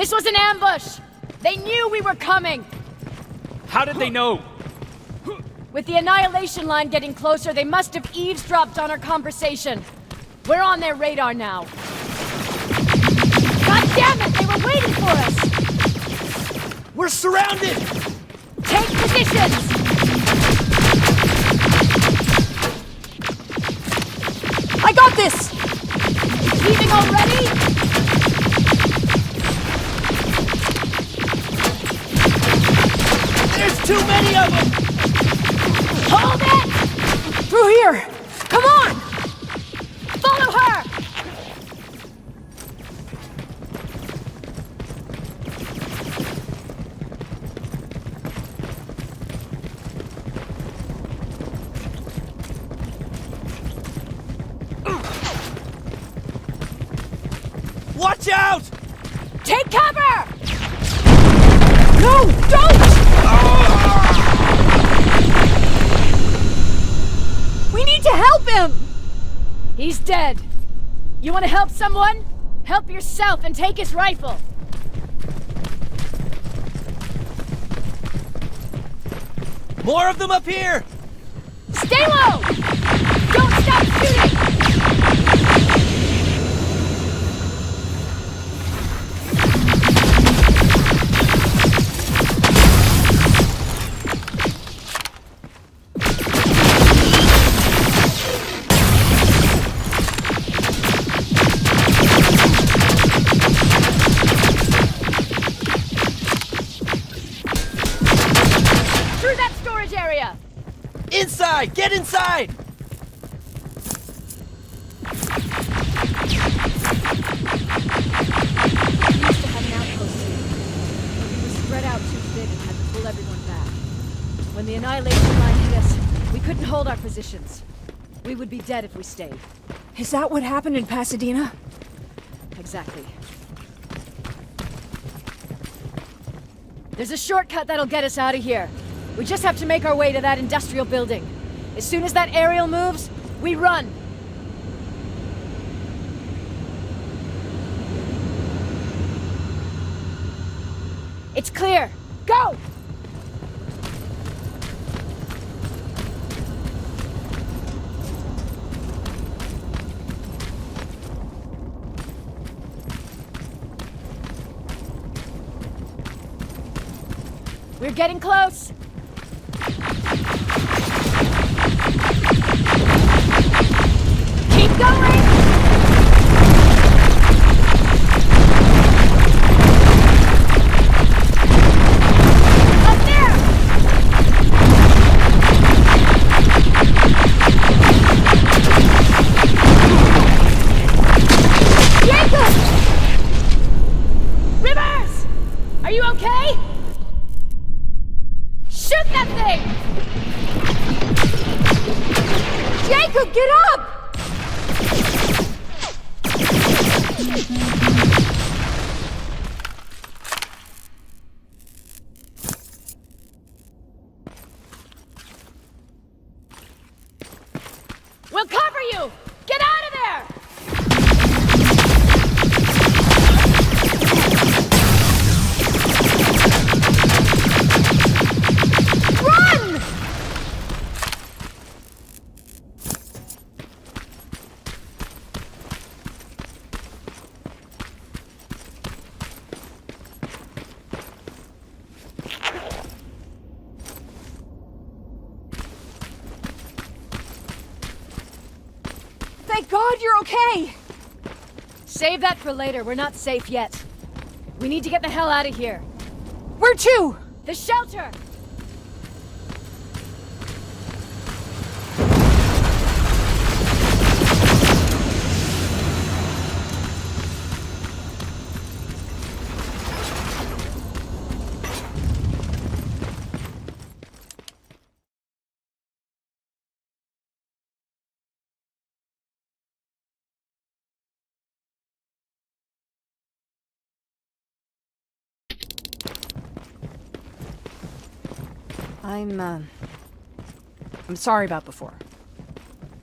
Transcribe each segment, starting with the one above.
This was an ambush! They knew we were coming! How did they know? With the annihilation line getting closer, they must have eavesdropped on our conversation. We're on their radar now. God damn it! They were waiting for us! We're surrounded! Take positions! I got this! Leaving already? There's too many of them! Hold it! Through here! Come on! Follow her! Watch out! Take cover! No, don't! We need to help him! He's dead. You want to help someone? Help yourself and take his rifle. More of them up here! Stay low! Don't stop shooting! Through that storage area! Inside! Get inside! We used to have an outpost here. It was spread out too thin and had to pull everyone back. When the annihilation line hit us, we couldn't hold our positions. We would be dead if we stayed. Is that what happened in Pasadena? Exactly. There's a shortcut that'll get us out of here. We just have to make our way to that industrial building. As soon as that aerial moves, we run. It's clear. Go! We're getting close. Keep going! Up there! Jacob! Rivers! Are you okay? Shoot that thing! Jacob, get up! We'll cover you! Get out of there! Run! Thank God you're okay! Save that for later. We're not safe yet. We need to get the hell out of here. Where to? The shelter! I'm sorry about before.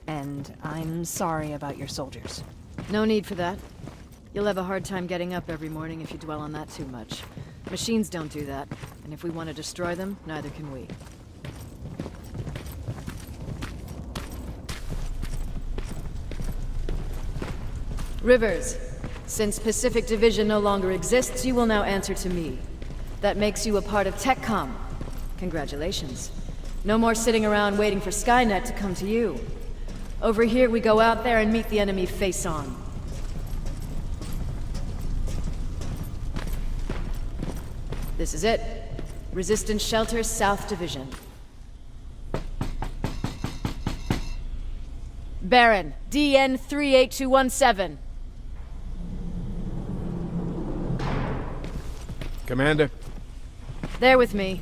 And I'm sorry about your soldiers. No need for that. You'll have a hard time getting up every morning if you dwell on that too much. Machines don't do that, and if we want to destroy them, neither can we. Rivers, since Pacific Division no longer exists, you will now answer to me. That makes you a part of TechCom. Congratulations. No more sitting around waiting for Skynet to come to you. Over here, we go out there and meet the enemy face on. This is it. Resistance Shelter, South Division. Baron, DN 38217. Commander? They're with me.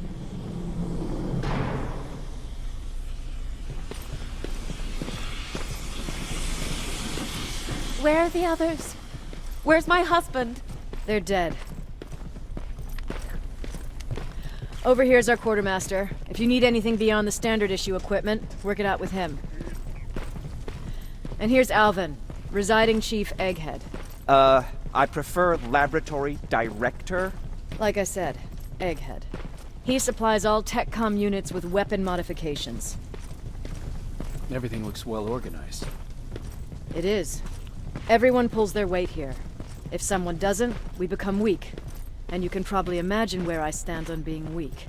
Where are the others? Where's my husband? They're dead. Over here's our quartermaster. If you need anything beyond the standard issue equipment, work it out with him. And here's Alvin, residing chief Egghead. I prefer laboratory director. Like I said, Egghead. He supplies all TechCom units with weapon modifications. Everything looks well organized. It is. Everyone pulls their weight here. If someone doesn't, we become weak. And you can probably imagine where I stand on being weak.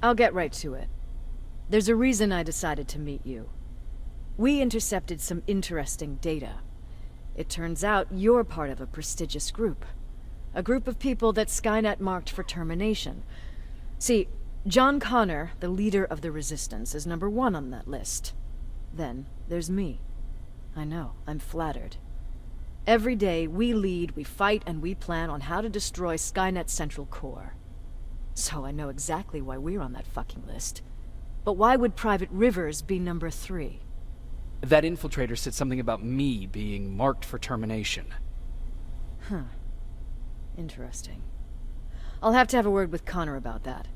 I'll get right to it. There's a reason I decided to meet you. We intercepted some interesting data. It turns out you're part of a prestigious group. A group of people that Skynet marked for termination. See, John Connor, the leader of the Resistance, is #1 on that list. Then there's me. I know, I'm flattered. Every day, we lead, we fight, and we plan on how to destroy Skynet's central core. So I know exactly why we're on that fucking list. But why would Private Rivers be #3? That infiltrator said something about me being marked for termination. Huh. Interesting. I'll have to have a word with Connor about that.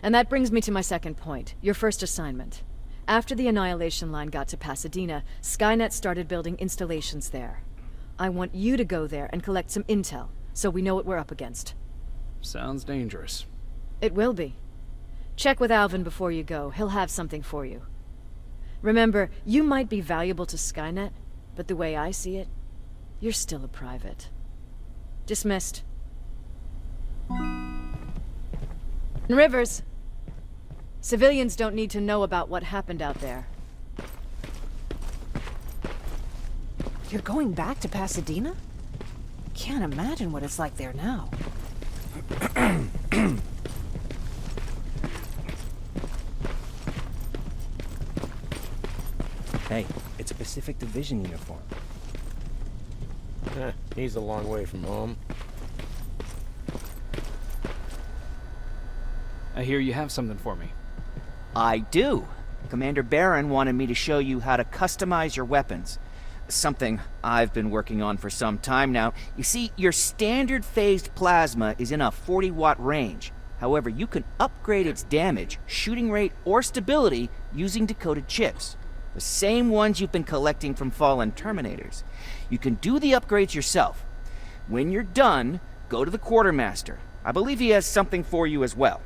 And that brings me to my second point, your first assignment. After the Annihilation Line got to Pasadena, Skynet started building installations there. I want you to go there and collect some intel, so we know what we're up against. Sounds dangerous. It will be. Check with Alvin before you go. He'll have something for you. Remember, you might be valuable to Skynet, but the way I see it, you're still a private. Dismissed. Rivers. Civilians don't need to know about what happened out there. You're going back to Pasadena? Can't imagine what it's like there now. Hey, it's a Pacific Division uniform. He's a long way from home. I hear you have something for me. I do. Commander Barron wanted me to show you how to customize your weapons. Something I've been working on for some time now. You see, your standard phased plasma is in a 40-watt range. However, you can upgrade its damage, shooting rate, or stability using decoded chips. The same ones you've been collecting from fallen Terminators. You can do the upgrades yourself. When you're done, go to the quartermaster. I believe he has something for you as well.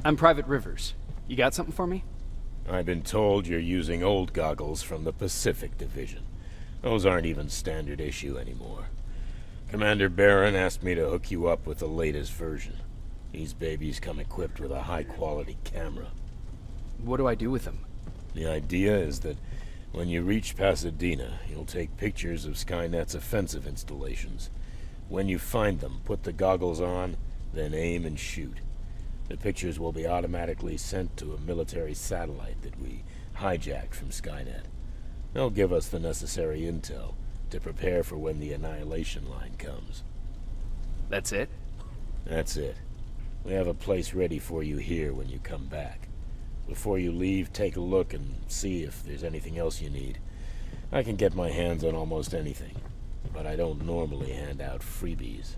I'm Private Rivers. You got something for me? I've been told you're using old goggles from the Pacific Division. Those aren't even standard issue anymore. Commander Barron asked me to hook you up with the latest version. These babies come equipped with a high-quality camera. What do I do with them? The idea is that when you reach Pasadena, you'll take pictures of Skynet's offensive installations. When you find them, put the goggles on, then aim and shoot. The pictures will be automatically sent to a military satellite that we hijacked from Skynet. They'll give us the necessary intel to prepare for when the annihilation line comes. That's it? That's it. We have a place ready for you here when you come back. Before you leave, take a look and see if there's anything else you need. I can get my hands on almost anything, but I don't normally hand out freebies.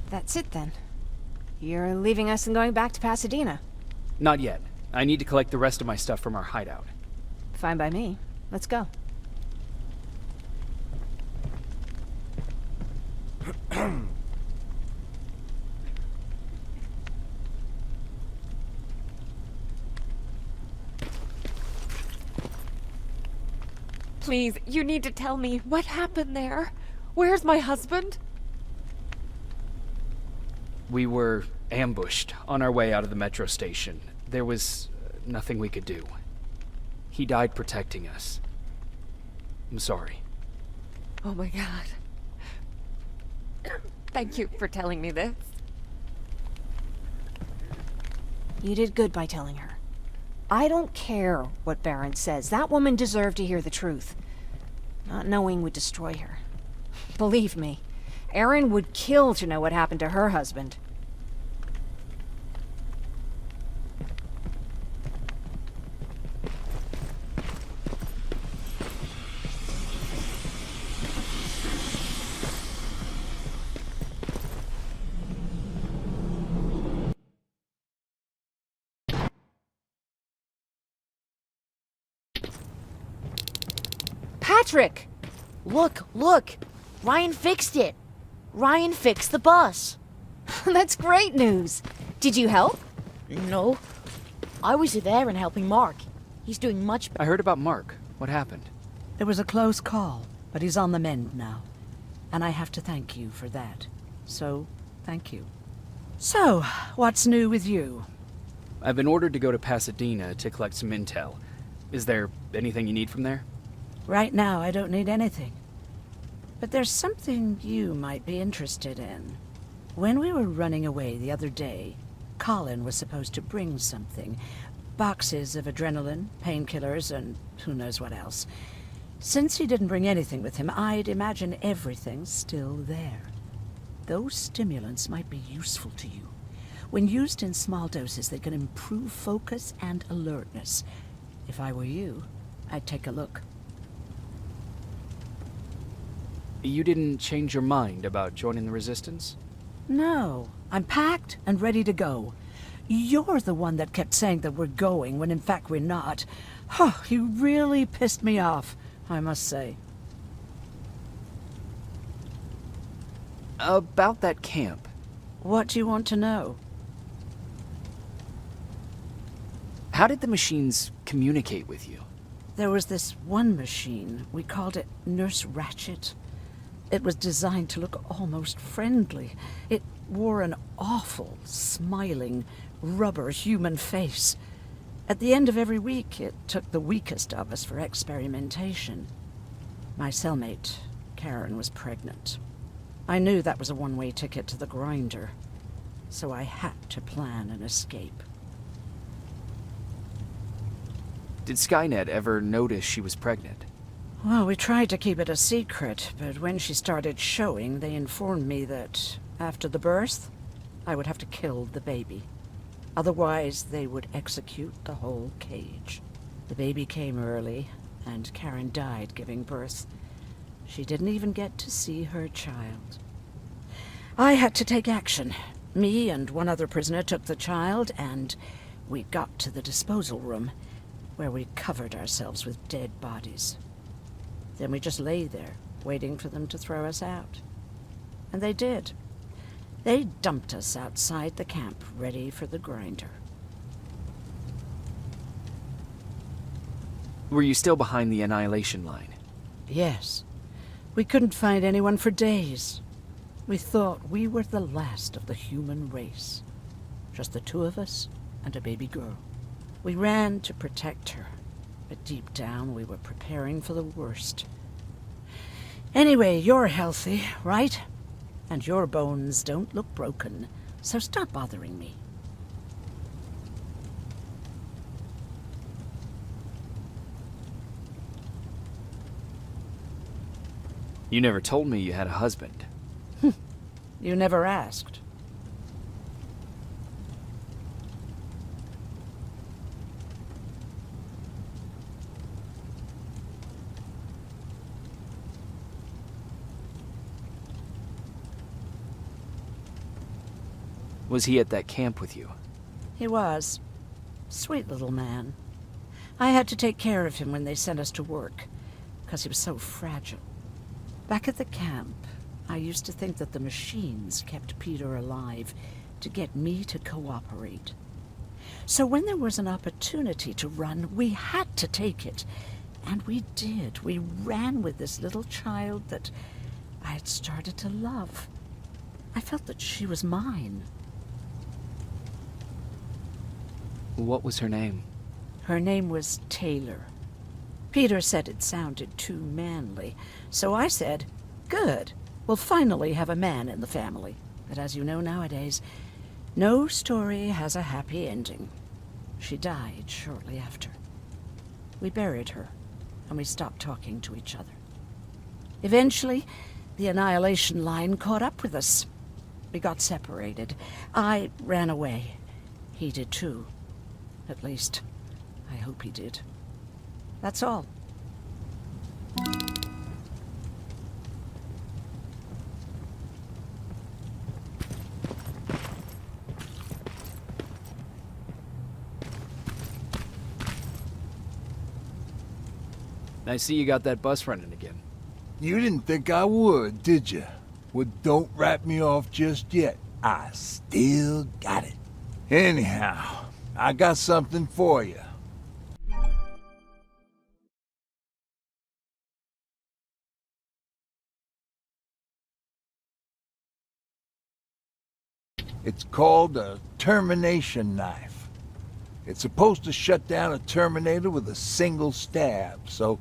That's it then. You're leaving us and going back to Pasadena. Not yet. I need to collect the rest of my stuff from our hideout. Fine by me. Let's go. Please, you need to tell me what happened there. Where's my husband? We were ambushed on our way out of the metro station. There was nothing we could do. He died protecting us. I'm sorry. Oh my god. Thank you for telling me this. You did good by telling her. I don't care what Barron says. That woman deserved to hear the truth. Not knowing would destroy her. Believe me, Erin would kill to know what happened to her husband. Patrick! Look! Ryan fixed it! Ryan fixed the bus! That's great news. Did you help? No. I was there and helping Mark. He's doing much better. I heard about Mark. What happened? It was a close call, but he's on the mend now. And I have to thank you for that. So, thank you. So, what's new with you? I've been ordered to go to Pasadena to collect some intel. Is there anything you need from there? Right now, I don't need anything. But there's something you might be interested in. When we were running away the other day, Colin was supposed to bring something. Boxes of adrenaline, painkillers, and who knows what else. Since he didn't bring anything with him, I'd imagine everything's still there. Those stimulants might be useful to you. When used in small doses, they can improve focus and alertness. If I were you, I'd take a look. You didn't change your mind about joining the Resistance? No, I'm packed and ready to go. You're the one that kept saying that we're going when in fact we're not. Oh, you really pissed me off, I must say. About that camp. What do you want to know? How did the machines communicate with you? There was this one machine. We called it Nurse Ratchet. It was designed to look almost friendly. It wore an awful, smiling, rubber human face. At the end of every week, it took the weakest of us for experimentation. My cellmate, Karen, was pregnant. I knew that was a one-way ticket to the grinder, so I had to plan an escape. Did Skynet ever notice she was pregnant? Well, we tried to keep it a secret, but when she started showing, they informed me that after the birth, I would have to kill the baby. Otherwise, they would execute the whole cage. The baby came early, and Karen died giving birth. She didn't even get to see her child. I had to take action. Me and one other prisoner took the child, and we got to the disposal room, where we covered ourselves with dead bodies. Then we just lay there, waiting for them to throw us out. And they did. They dumped us outside the camp, ready for the grinder. Were you still behind the annihilation line? Yes. We couldn't find anyone for days. We thought we were the last of the human race. Just the two of us and a baby girl. We ran to protect her, but deep down we were preparing for the worst. Anyway, you're healthy, right? And your bones don't look broken, so stop bothering me. You never told me you had a husband. You never asked. Was he at that camp with you? He was. Sweet little man. I had to take care of him when they sent us to work, because he was so fragile. Back at the camp, I used to think that the machines kept Peter alive to get me to cooperate. So when there was an opportunity to run, we had to take it. And we did. We ran with this little child that I had started to love. I felt that she was mine. What was her name? Her name was Taylor. Peter said it sounded too manly, so I said, good, we'll finally have a man in the family. But as you know nowadays, no story has a happy ending. She died shortly after. We buried her, and we stopped talking to each other. Eventually, the annihilation line caught up with us. We got separated. I ran away. He did too. At least, I hope he did. That's all. I see you got that bus running again. You didn't think I would, did you? Well, don't wrap me off just yet. I still got it. Anyhow, I got something for you. It's called a termination knife. It's supposed to shut down a Terminator with a single stab, so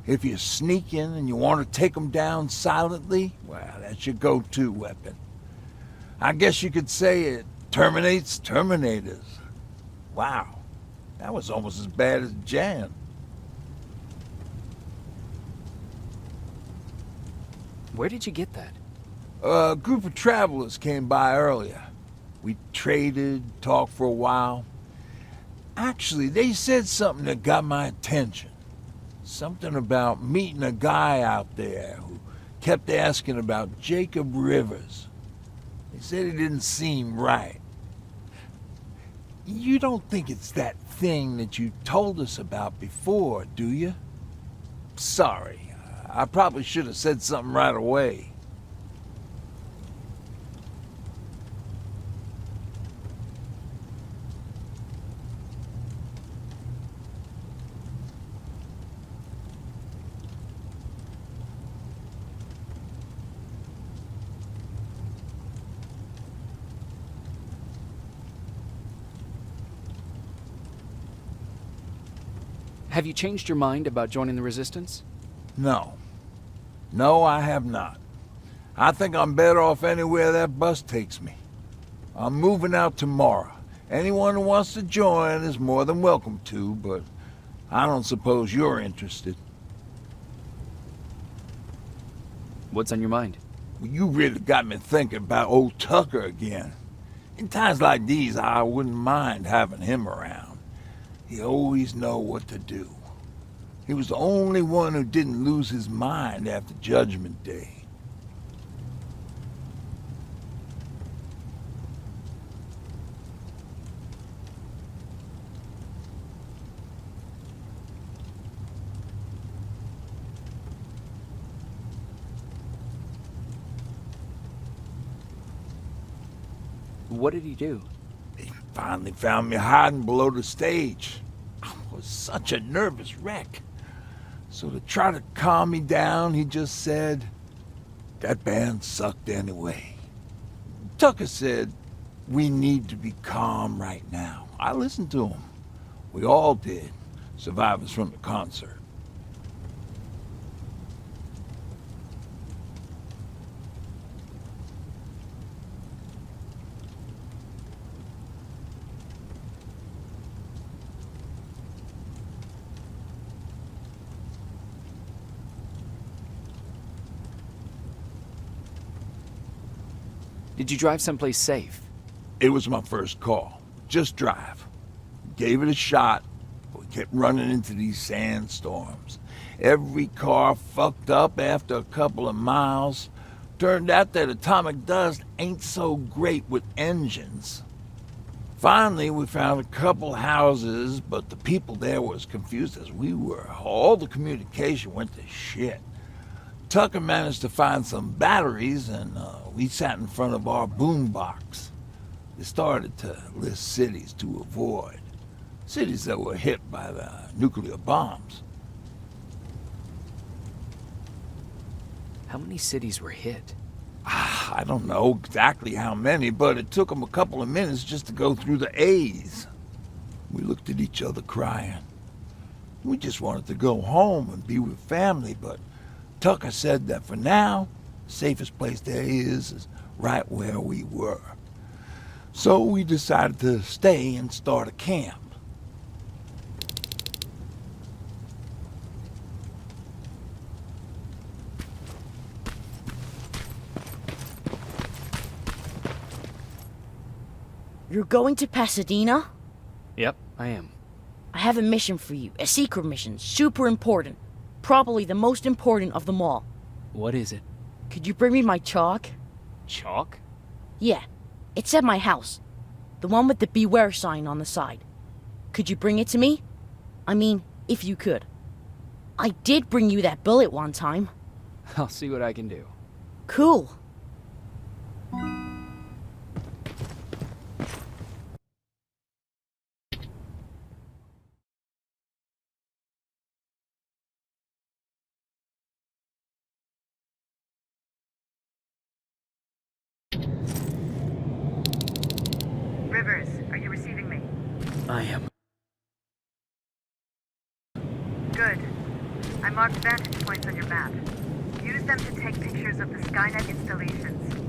if you sneak in and you want to take them down silently, well, that's your go-to weapon. I guess you could say it terminates Terminators. Wow, that was almost as bad as Jan. Where did you get that? A group of travelers came by earlier. We traded, talked for a while. Actually, they said something that got my attention. Something about meeting a guy out there who kept asking about Jacob Rivers. They said he didn't seem right. You don't think it's that thing that you told us about before, do you? Sorry, I probably should have said something right away. Have you changed your mind about joining the Resistance? No. No, I have not. I think I'm better off anywhere that bus takes me. I'm moving out tomorrow. Anyone who wants to join is more than welcome to, but I don't suppose you're interested. What's on your mind? Well, you really got me thinking about old Tucker again. In times like these, I wouldn't mind having him around. He always know what to do. He was the only one who didn't lose his mind after Judgment Day. What did he do? He finally found me hiding below the stage. I was such a nervous wreck. So to try to calm me down, he just said, "That band sucked anyway." Tucker said, "We need to be calm right now." I listened to him. We all did, survivors from the concert. Did you drive someplace safe? It was my first call. Just drive. Gave it a shot, but we kept running into these sandstorms. Every car fucked up after a couple of miles. Turned out that atomic dust ain't so great with engines. Finally, we found a couple houses, but the people there were as confused as we were. All the communication went to shit. Tucker managed to find some batteries, and we sat in front of our boombox. They started to list cities to avoid. Cities that were hit by the nuclear bombs. How many cities were hit? I don't know exactly how many, but it took them a couple of minutes just to go through the A's. We looked at each other crying. We just wanted to go home and be with family, but Tucker said that for now, the safest place there is right where we were. So we decided to stay and start a camp. You're going to Pasadena? Yep, I am. I have a mission for you. A secret mission. Super important. Probably the most important of them all. What is it? Could you bring me my chalk? Chalk? Yeah. It's at my house. The one with the beware sign on the side. Could you bring it to me? I mean, if you could. I did bring you that bullet one time. I'll see what I can do. Cool. Rivers, are you receiving me? I am. Good. I marked vantage points on your map. Use them to take pictures of the Skynet installations.